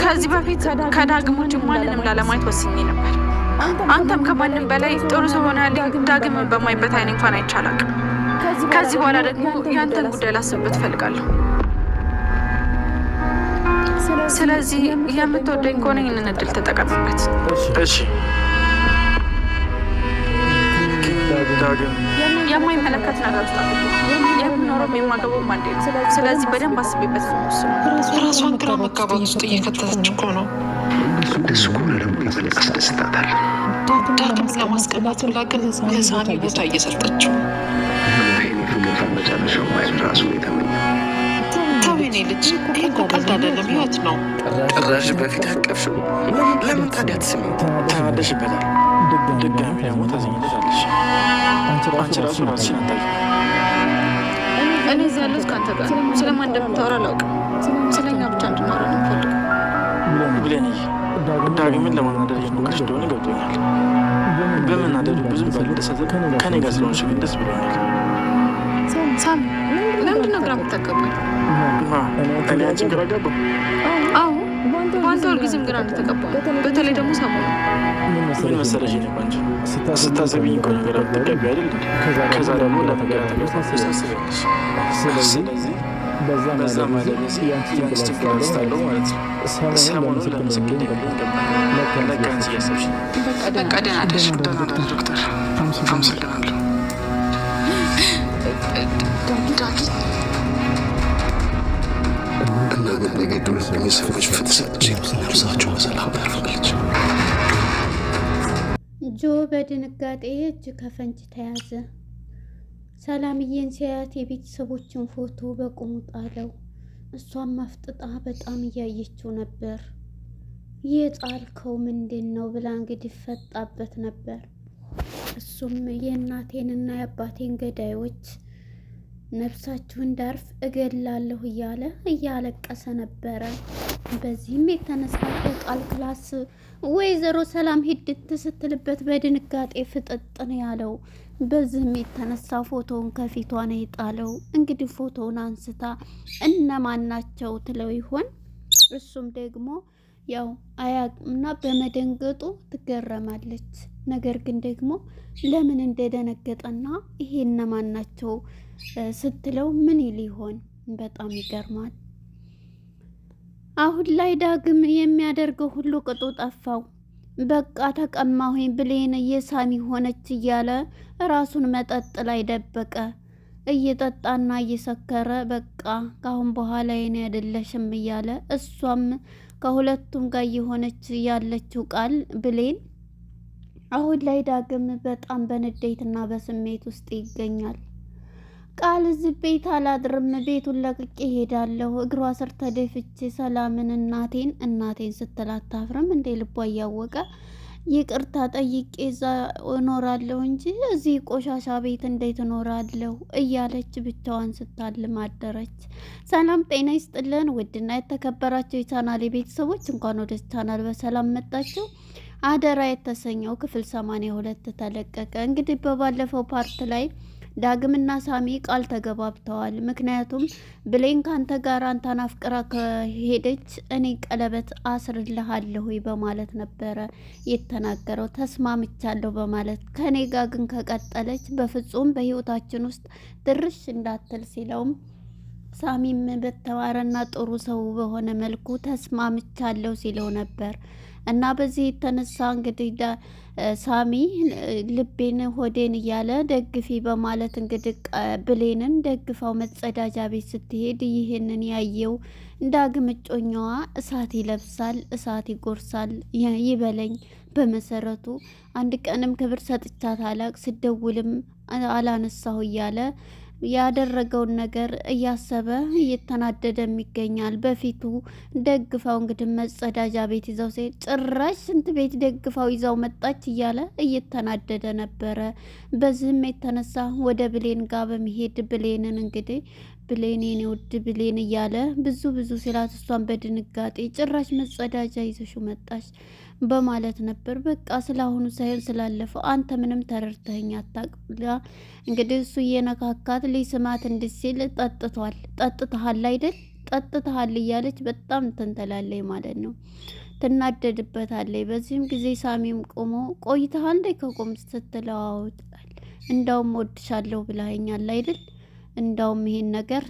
ከዚህ በፊት ከዳግም ውጭ ማንንም ላለማየት ወስኜ ነበር። አንተም ከማንም በላይ ጥሩ ሰው ሆነህልኝ ዳግም በማይበት አይን እንኳን አይቻላል። ከዚህ በኋላ ደግሞ ያንተን ጉዳይ ላስብበት እፈልጋለሁ። ስለዚህ የምትወደኝ ከሆነ ይህንን እድል ተጠቀምበት። እሺ ዳግም የማይመለከት ነገር ውስጥ የምኖረው የማገባው አንዴ ነው። ስለዚህ በደንብ አስቤበት ነው። ራሷን ግራ መጋባት ውስጥ እየከተተች እኮ ነው። እንደሱ ከሆነ ደግሞ የበለጠ አስደስታታል። ዳግም ለማስቀናት ብላ ግን ለሳሚ ቦታ እየሰጠችው ፍቅር መጨረሻው ማየት ራሱ የተመኘ ተው የኔ ልጅ፣ ይህ እኮ ቀልድ አይደለም፣ ህይወት ነው። ጭራሽ በፊት ያቀፍሽው ለምን ታዲያ ትስሚ? ተናደሽበታል። ድጋሚ ደግሞ ታዝኝለታለሽ። አንቺ ራሱ ራስሽን አታውቂም። እኔ እዚህ ያለሁት ከአንተ ጋር ስለማን እንደምታወራ አላውቅም። ስለኛ ብቻ እንድናወራ ነው የምፈልገው። ብሌንዬ፣ ዳግምን ለማናደድ እየሞከርሽ እንደሆነ ገብቶኛል። በመናደዱ ብዙም ባልደሰት ከኔ ጋር ስለሆንሽ ግን ደስ ብሎኛል። ሳሚ፣ ለምንድን ነው ግራ የምታጋባኝ? እኔ አንቺን ግራ ገባሁ? አዎ፣ በአንተ ሁልጊዜም ግራ እንደተጋባ፣ በተለይ ደግሞ ሰሞኑን ምን መሰለሽ የኔ ቆንጆ፣ ስታስቢኝ እኮ ነገር አትገቢ አይደል? ከዛ ደግሞ ለመገናኘት ታስቢያለሽ። ስለዚህ በዛ ማለቤት የአንቺ ችግር አንስታለሁ ማለት ነው። ሰሞኑን ለምስክል ይገባል። ለካ አንቺ እያሰብሽ ነው። በቃ ደህና ደሽ ዶክተር፣ አመሰግናለሁ። እና በነገዱ የሚሰዎች ፍትሰች ነፍሳቸው በሰላም ታርፋለች። ጆ በድንጋጤ እጅ ከፈንጅ ተያዘ። ሰላምዬን ሲያያት የቤተሰቦችን ፎቶ በቁሙ ጣለው። እሷም ማፍጥጣ በጣም እያየችው ነበር። የጣልከው ምንድን ነው ብላ እንግዲህ ፈጣበት ነበር። እሱም የእናቴንና የአባቴን ገዳዮች ነፍሳችሁ እንዳርፍ እገላለሁ እያለ እያለቀሰ ነበረ። በዚህም የተነሳ ቃል ክላስ ወይዘሮ ሰላም ሂድት ስትልበት በድንጋጤ ፍጥጥን ያለው። በዚህም የተነሳ ፎቶውን ከፊቷ ነው የጣለው። እንግዲህ ፎቶውን አንስታ እነማን ናቸው ትለው ይሆን? እሱም ደግሞ ያው አያቅምና በመደንገጡ ትገረማለች። ነገር ግን ደግሞ ለምን እንደደነገጠና ይሄ እነማን ናቸው ስትለው ምን ይል ይሆን? በጣም ይገርማል። አሁን ላይ ዳግም የሚያደርገው ሁሉ ቅጡ ጠፋው። በቃ ተቀማሁኝ ብሌን የሳሚ ሆነች እያለ ራሱን መጠጥ ላይ ደበቀ። እየጠጣና እየሰከረ በቃ ካሁን በኋላ የኔ አይደለሽም እያለ እሷም ከሁለቱም ጋር የሆነች ያለችው ቃል ብሌን አሁን ላይ ዳግም በጣም በንዴትና በስሜት ውስጥ ይገኛል። ቃል እዚህ ቤት አላድርም፣ ቤቱን ለቅቄ ሄዳለሁ፣ እግሯ ስር ተደፍቼ ሰላምን እናቴን ስትል አታፍርም እንዴ? ልቧ እያወቀ ይቅርታ ጠይቄ እዛ እኖራለሁ እንጂ እዚህ ቆሻሻ ቤት እንዴት እኖራለሁ እያለች ብቻዋን ስታልም አደረች። ሰላም ጤና ይስጥልን ውድና የተከበራቸው የቻናሌ ቤተሰቦች እንኳን ወደ ቻናል በሰላም መጣችሁ። አደራ የተሰኘው ክፍል 82 ተለቀቀ። እንግዲህ በባለፈው ፓርት ላይ ዳግምና ሳሚ ቃል ተገባብተዋል። ምክንያቱም ብሌን ካንተ ጋር አንተን አፍቅራ ከሄደች እኔ ቀለበት አስርልሃለሁ በማለት ነበረ የተናገረው። ተስማምቻለሁ በማለት ከኔ ጋር ግን ከቀጠለች በፍጹም በህይወታችን ውስጥ ድርሽ እንዳትል ሲለውም ሳሚም በተዋረና ጥሩ ሰው በሆነ መልኩ ተስማምቻለሁ ሲለው ነበር። እና በዚህ የተነሳ እንግዲህ ሳሚ ልቤን ሆዴን እያለ ደግፊ በማለት እንግዲህ ብሌንን ደግፋው መጸዳጃ ቤት ስትሄድ ይህንን ያየው ዳግም እጮኛዋ እሳት ይለብሳል፣ እሳት ይጎርሳል ይበለኝ። በመሰረቱ አንድ ቀንም ክብር ሰጥቻት አላቅ፣ ስደውልም አላነሳሁ እያለ ያደረገውን ነገር እያሰበ እየተናደደም ይገኛል። በፊቱ ደግፋው እንግዲህ መጸዳጃ ቤት ይዘው ሲሄድ ጭራሽ ሽንት ቤት ደግፋው ይዛው መጣች እያለ እየተናደደ ነበረ። በዚህም የተነሳ ወደ ብሌን ጋር በመሄድ ብሌንን እንግዲህ ብሌን የኔ ውድ ብሌን እያለ ብዙ ሲላት እሷን በድንጋጤ ጭራሽ መጸዳጃ ይዘሽው መጣሽ በማለት ነበር። በቃ ስላሁኑ ሳይሆን ስላለፈው አንተ ምንም ተረድተኸኝ አታውቅም። እንግዲህ እሱ እየነካካት ሊስማት እንድሲል ጠጥተሃል አይደል? ጠጥተሃል እያለች በጣም ትንተላለች ማለት ነው። ትናደድበታለች። በዚህም ጊዜ ሳሚም ቆሞ ቆይተሃል እንዴ ከቆም ስትለዋውጣል። እንዳውም ወድሻለሁ ብላኛል አይደል? እንዳውም ይሄን ነገር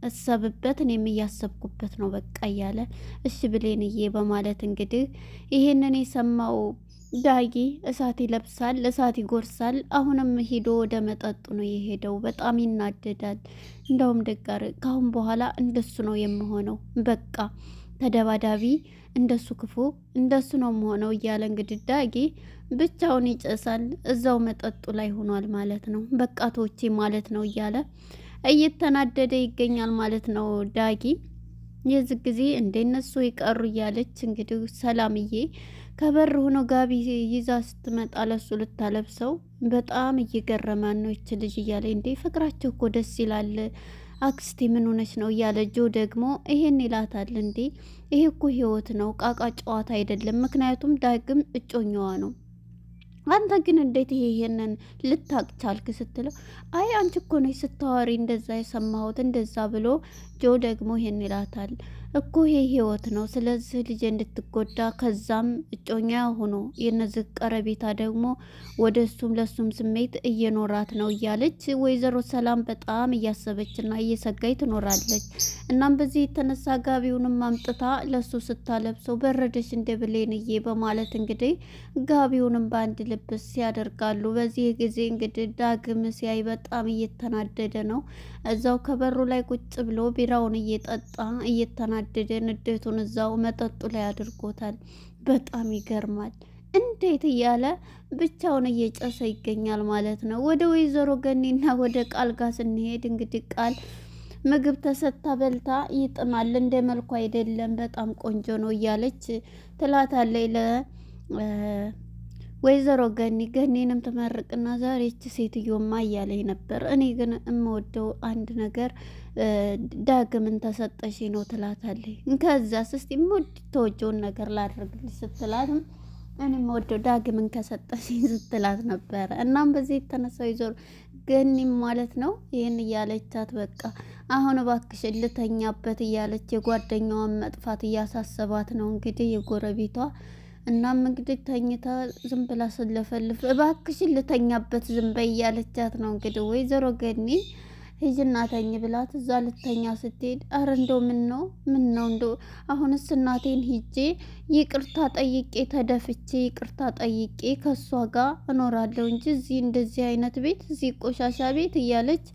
እሰብበት እኔም እያሰብኩበት ነው በቃ እያለ እሺ ብሌንዬ በማለት እንግዲህ ይሄንን የሰማው ዳጊ እሳት ይለብሳል፣ እሳት ይጎርሳል። አሁንም ሄዶ ወደ መጠጡ ነው የሄደው። በጣም ይናደዳል። እንደውም ደጋር ካሁን በኋላ እንደሱ ነው የምሆነው፣ በቃ ተደባዳቢ እንደሱ ክፉ እንደሱ ነው የምሆነው እያለ እንግዲህ ዳጊ ብቻውን ይጨሳል። እዛው መጠጡ ላይ ሆኗል ማለት ነው። በቃ ቶቼ ማለት ነው እያለ እየተናደደ ይገኛል ማለት ነው ዳጊ። የዚህ ጊዜ እንደነሱ ይቀሩ እያለች እንግዲህ ሰላምዬ ከበር ሆኖ ጋቢ ይዛ ስትመጣ ለሱ ልታለብሰው በጣም እየገረማን ነው ይች ልጅ እያለ እንዴ ፍቅራቸው እኮ ደስ ይላል አክስቴ ምን ሆነች ነው እያለ ጆ ደግሞ ይሄን ይላታል። እንዴ ይሄ እኮ ህይወት ነው ቃቃ ጨዋታ አይደለም። ምክንያቱም ዳግም እጮኛዋ ነው። አንተ ግን እንዴት ይሄንን ልታቅ ቻልክ ስትለው አይ አንቺ እኮ ነሽ ስታወሪ እንደዛ የሰማሁት እንደዛ ብሎ ጆ ደግሞ ይሄን ይላታል እኮ ይሄ ህይወት ነው። ስለዚህ ልጅ እንድትጎዳ ከዛም እጮኛ ሆኖ የነዚህ ቀረቤታ ደግሞ ወደ እሱም ለሱም ስሜት እየኖራት ነው እያለች ወይዘሮ ሰላም በጣም እያሰበችና እየሰጋይ ትኖራለች። እናም በዚህ የተነሳ ጋቢውንም አምጥታ ለሱ ስታለብሰው በረደሽ እንደ ብሌንዬ በማለት እንግዲህ ጋቢውንም በአንድ ልብስ ያደርጋሉ። በዚህ ጊዜ እንግዲህ ዳግም ሲያይ በጣም እየተናደደ ነው። እዛው ከበሩ ላይ ቁጭ ብሎ ቢራውን እየጠጣ እየተናደደ ንዴቱን እዛው መጠጡ ላይ አድርጎታል። በጣም ይገርማል። እንዴት እያለ ብቻውን እየጨሰ ይገኛል ማለት ነው። ወደ ወይዘሮ ገኒና ወደ ቃል ጋር ስንሄድ እንግዲህ ቃል ምግብ ተሰጥታ በልታ ይጥማል እንደ መልኩ አይደለም በጣም ቆንጆ ነው እያለች ትላታለች ወይዘሮ ገኒንም ትመርቅና ዛሬ እቺ ሴትዮማ እያለኝ ነበር። እኔ ግን የምወደው አንድ ነገር ዳግምን ተሰጠሽ ነው ትላታለች። ከዛስ እስቲ የምትወጂውን ነገር ላድርግልሽ ስትላትም እኔ የምወደው ዳግምን ከሰጠሽኝ ስትላት ነበረ። እናም በዚህ የተነሳ ወይዘሮ ገኒም ማለት ነው ይህን እያለቻት በቃ አሁን እባክሽ ልተኛበት እያለች የጓደኛዋን መጥፋት እያሳሰባት ነው እንግዲህ የጎረቤቷ። እናም እንግዲህ ተኝታ ዝም ብላ ስለፈልፍ እባክሽን ልተኛበት ዝም በይ እያለቻት ነው እንግዲህ ወይዘሮ ገኒ ሂጂና ተኝ ብላት እዛ ልተኛ ስትሄድ አረ እንደው ምን ነው እንደው አሁንስ እናቴን ሂጄ ይቅርታ ጠይቄ ተደፍቼ ይቅርታ ጠይቄ ከሷ ጋር እኖራለሁ እንጂ እዚህ እንደዚህ አይነት ቤት እዚህ ቆሻሻ ቤት እያለች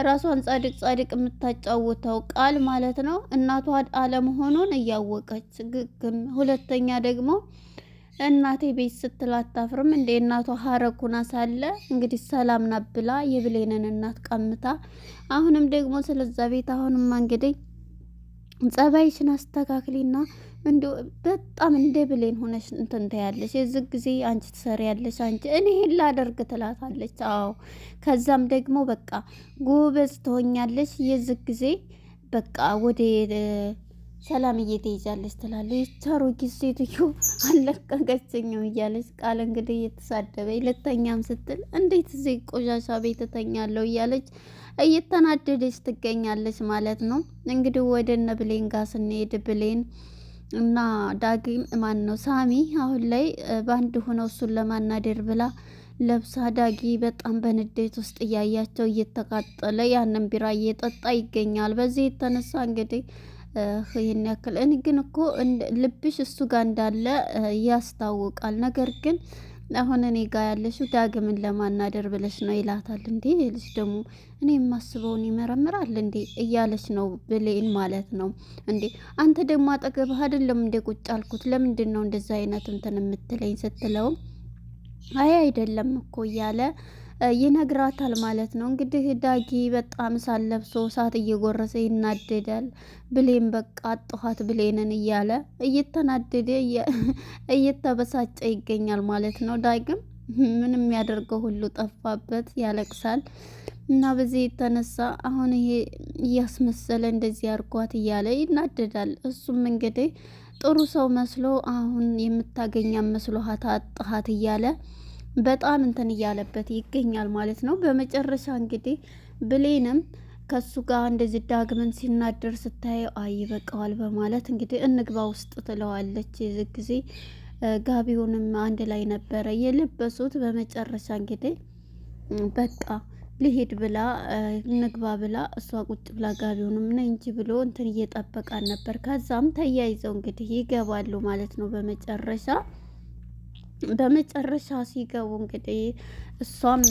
ራሷን ጻድቅ የምታጫውተው ቃል ማለት ነው እናቷ አለመሆኑን እያወቀች ግግም። ሁለተኛ ደግሞ እናቴ ቤት ስትል አታፍርም እንደ እናቷ ሀረኩና ሳለ እንግዲህ ሰላም ናት ብላ የብሌንን እናት ቀምታ አሁንም ደግሞ ስለዛ ቤት አሁንማ እንግዲህ ጸባይሽን አስተካክሊና እንዴ በጣም እንደ ብሌን ሆነሽ እንትን ታያለሽ። የዚህ ጊዜ አንቺ ትሰሪያለሽ አንቺ እኔ ላደርግ ትላታለች። አዎ ከዛም ደግሞ በቃ ጎበዝ ትሆኛለሽ የዚህ ጊዜ በቃ ወደ ሰላምዬ ትይዛለች ትላለች። ቻሮ ጊዜ ትዩ አለቀቀችኝም እያለች ቃል እንግዲህ እየተሳደበኝ ልተኛም ስትል እንዴት እዚህ ቆሻሻ ቤት እተኛለሁ እያለች እየተናደደች ትገኛለች ማለት ነው። እንግዲህ ወደ እነ ብሌን ጋር ስንሄድ ብሌን እና ዳጊም ማን ነው ሳሚ አሁን ላይ በአንድ ሆነው እሱን ለማናደር ብላ ለብሳ ዳጊ በጣም በንዴት ውስጥ እያያቸው እየተቃጠለ ያንን ቢራ እየጠጣ ይገኛል። በዚህ የተነሳ እንግዲህ ይሄን ያክል እኔ ግን እኮ ልብሽ እሱ ጋር እንዳለ ያስታውቃል። ነገር ግን አሁን እኔ ጋር ያለሽው ዳግምን ለማናደር ብለሽ ነው ይላታል። እንዴ ልጅ ደግሞ እኔ የማስበውን ይመረምራል እንዴ እያለች ነው ብሌን ማለት ነው። እንዴ አንተ ደግሞ አጠገብህ አይደለም እንዴ ቁጭ አልኩት ለምንድን ነው እንደዛ አይነት እንትን የምትለኝ ስትለው አይ አይደለም እኮ እያለ ይነግራታል ማለት ነው። እንግዲህ ዳጊ በጣም ሳለብሶ እሳት እየጎረሰ ይናደዳል። ብሌን በቃ አጥኋት ብሌንን እያለ እየተናደደ እየተበሳጨ ይገኛል ማለት ነው። ዳግም ምንም ያደርገው ሁሉ ጠፋበት፣ ያለቅሳል። እና በዚህ የተነሳ አሁን ይሄ እያስመሰለ እንደዚህ አርጓት እያለ ይናደዳል። እሱም እንግዲህ ጥሩ ሰው መስሎ አሁን የምታገኛ መስሎሃት አጥሃት እያለ በጣም እንትን እያለበት ይገኛል ማለት ነው። በመጨረሻ እንግዲህ ብሌንም ከሱ ጋር እንደዚህ ዳግምን ሲናደር ስታየው አይ ይበቃዋል በማለት እንግዲህ እንግባ ውስጥ ትለዋለች። የዚህ ጊዜ ጋቢውንም አንድ ላይ ነበረ የለበሱት። በመጨረሻ እንግዲህ በቃ ልሄድ ብላ እንግባ ብላ እሷ ቁጭ ብላ ጋቢውንም ነይ እንጂ ብሎ እንትን እየጠበቃን ነበር። ከዛም ተያይዘው እንግዲህ ይገባሉ ማለት ነው። በመጨረሻ ሲገቡ እንግዲህ እሱም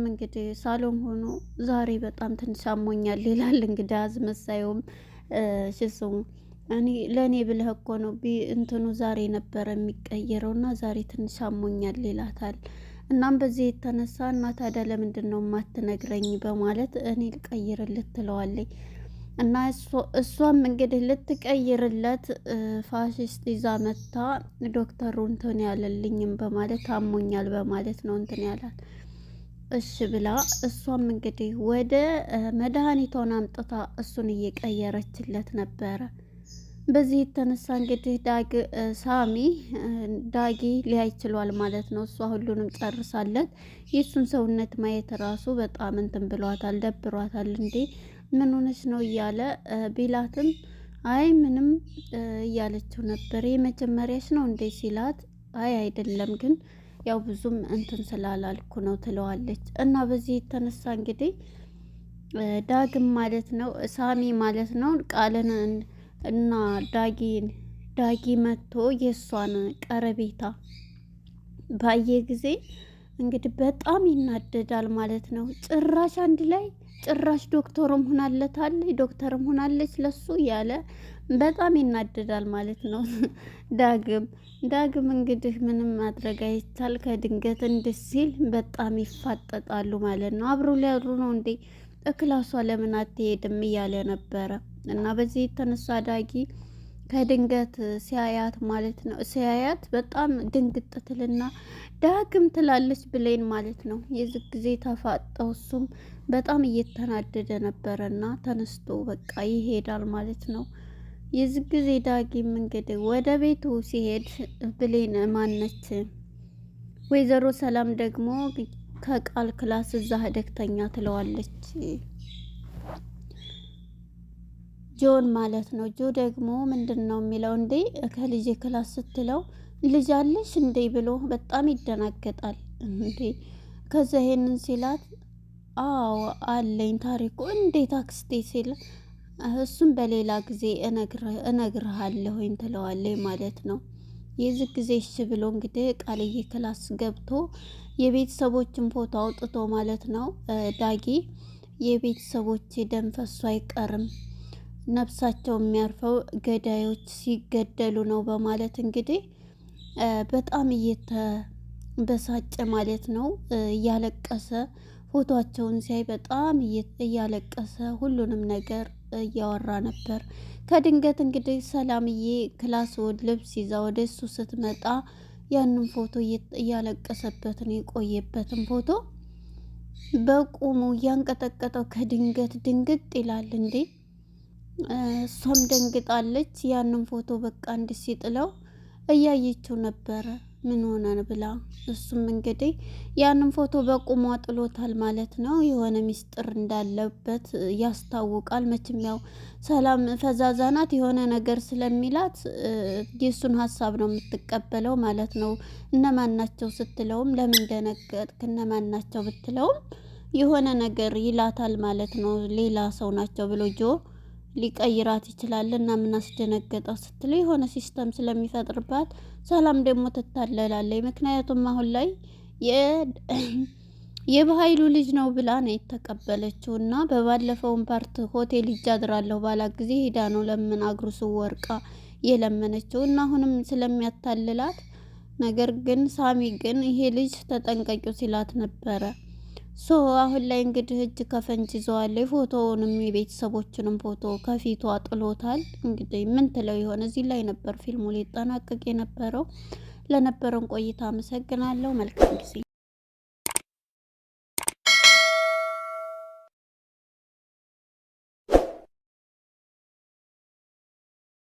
እንግዲህ ሳሎን ሆኖ ዛሬ በጣም ትንሽ አሞኛል ይላል። እንግዲህ አዝመሳዩም ሽሱም ለእኔ ብለህ እኮ ነው እንትኑ ዛሬ ነበረ የሚቀየረው እና ዛሬ ትንሽ አሞኛል ይላታል። እናም በዚህ የተነሳ እና ታዲያ ለምንድን ነው የማትነግረኝ በማለት እኔ ልቀይርልት ትለዋለች። እና እሷም እንግዲህ ልትቀይርለት ፋሽስት ይዛ መታ ዶክተሩ እንትን ያለልኝም በማለት አሞኛል በማለት ነው እንትን ያላት። እሺ ብላ እሷም እንግዲህ ወደ መድኃኒቷን አምጥታ እሱን እየቀየረችለት ነበረ። በዚህ የተነሳ እንግዲህ ዳጊ ሊያይ ችሏል ማለት ነው። እሷ ሁሉንም ጨርሳለት የእሱን ሰውነት ማየት ራሱ በጣም እንትን ብሏታል፣ ደብሯታል። እንዴ ምን ሆነች ነው እያለ ቢላትም አይ ምንም እያለችው ነበር። የመጀመሪያሽ ነው እንዴ ሲላት አይ አይደለም ግን ያው ብዙም እንትን ስላላልኩ ነው ትለዋለች። እና በዚህ የተነሳ እንግዲህ ዳግም ማለት ነው ሳሚ ማለት ነው ቃልን እና ዳጊ መጥቶ የእሷን ቀረቤታ ባየ ጊዜ እንግዲህ በጣም ይናደዳል ማለት ነው። ጭራሽ አንድ ላይ ጭራሽ ዶክተርም ሆናለች ለሱ ያለ በጣም ይናደዳል ማለት ነው። ዳግም እንግዲህ ምንም ማድረግ አይቻል። ከድንገት እንድህ ሲል በጣም ይፋጠጣሉ ማለት ነው። አብሮ ሊያድሩ ነው እንዴ እክላሷ ለምን አትሄድም እያለ ነበረ። እና በዚህ የተነሳ ዳጊ ከድንገት ሲያያት ማለት ነው በጣም ድንግጥ ትልና ዳግም ትላለች ብሌን ማለት ነው። የዚህ ጊዜ ተፋጠው እሱም በጣም እየተናደደ ነበረና ተነስቶ በቃ ይሄዳል ማለት ነው። የዚህ ጊዜ ዳጊም እንግዲህ ወደ ቤቱ ሲሄድ ብሌን ማነች ወይዘሮ ሰላም ደግሞ ከቃል ክላስ እዛ ህደግተኛ ትለዋለች። ጆን ማለት ነው። ጆ ደግሞ ምንድን ነው የሚለው እንዴ ከልጅ ክላስ ስትለው ልጅ አለሽ እንዴ ብሎ በጣም ይደናገጣል። እንዴ ከዛ ይሄንን ሲላት አዎ አለኝ ታሪኩ እንዴት አክስቴ ሲል እሱም በሌላ ጊዜ እነግርሃለሁኝ ትለዋለች ማለት ነው። የዚህ ጊዜ እሺ ብሎ እንግዲህ ቃልዬ ክላስ ገብቶ የቤተሰቦችን ፎቶ አውጥቶ ማለት ነው ዳጊ የቤተሰቦች ደም ፈሶ አይቀርም ነፍሳቸው የሚያርፈው ገዳዮች ሲገደሉ ነው በማለት እንግዲህ በጣም እየተበሳጨ ማለት ነው እያለቀሰ ፎቶቸውን ሲያይ በጣም እያለቀሰ ሁሉንም ነገር እያወራ ነበር። ከድንገት እንግዲህ ሰላምዬ ክላስ ልብስ ይዛ ወደ እሱ ስትመጣ ያንን ፎቶ እያለቀሰበትን የቆየበትን ፎቶ በቁሙ እያንቀጠቀጠው ከድንገት ድንግጥ ይላል። እንዴ እሷም ደንግጣለች። ያንን ፎቶ በቃ ሲጥለው እያየችው ነበረ ምን ሆነ ብላ። እሱም እንግዲህ ያንን ፎቶ በቁሟ ጥሎታል ማለት ነው። የሆነ ሚስጥር እንዳለበት ያስታውቃል። መቼም ያው ሰላም ፈዛዛ ናት። የሆነ ነገር ስለሚላት የእሱን ሀሳብ ነው የምትቀበለው ማለት ነው። እነማን ናቸው ስትለውም ለምን ደነገጥክ እነማን ናቸው ብትለውም የሆነ ነገር ይላታል ማለት ነው። ሌላ ሰው ናቸው ብሎ ጆ ሊቀይራት ይችላል እና ምን አስደነገጠው ስትለው የሆነ ሲስተም ስለሚፈጥርባት ሰላም ደግሞ ትታለላለች። ምክንያቱም አሁን ላይ የበኃይሉ ልጅ ነው ብላ ነው የተቀበለችው እና በባለፈውን ፓርት ሆቴል ሂጅ አድራለሁ ባላት ጊዜ ሄዳ ነው ለምን አግሩ ስወርቃ የለመነችው እና አሁንም ስለሚያታልላት ነገር ግን ሳሚ ግን ይሄ ልጅ ተጠንቀቂው ሲላት ነበረ። አሁን ላይ እንግዲህ እጅ ከፈንጅ ይዘዋል። ፎቶውንም የቤተሰቦችንም ፎቶ ከፊቷ ጥሎታል። እንግዲህ ምን ትለው የሆነ እዚህ ላይ ነበር ፊልሙ ሊጠናቀቅ የነበረው። ለነበረን ቆይታ አመሰግናለሁ። መልካም ጊዜ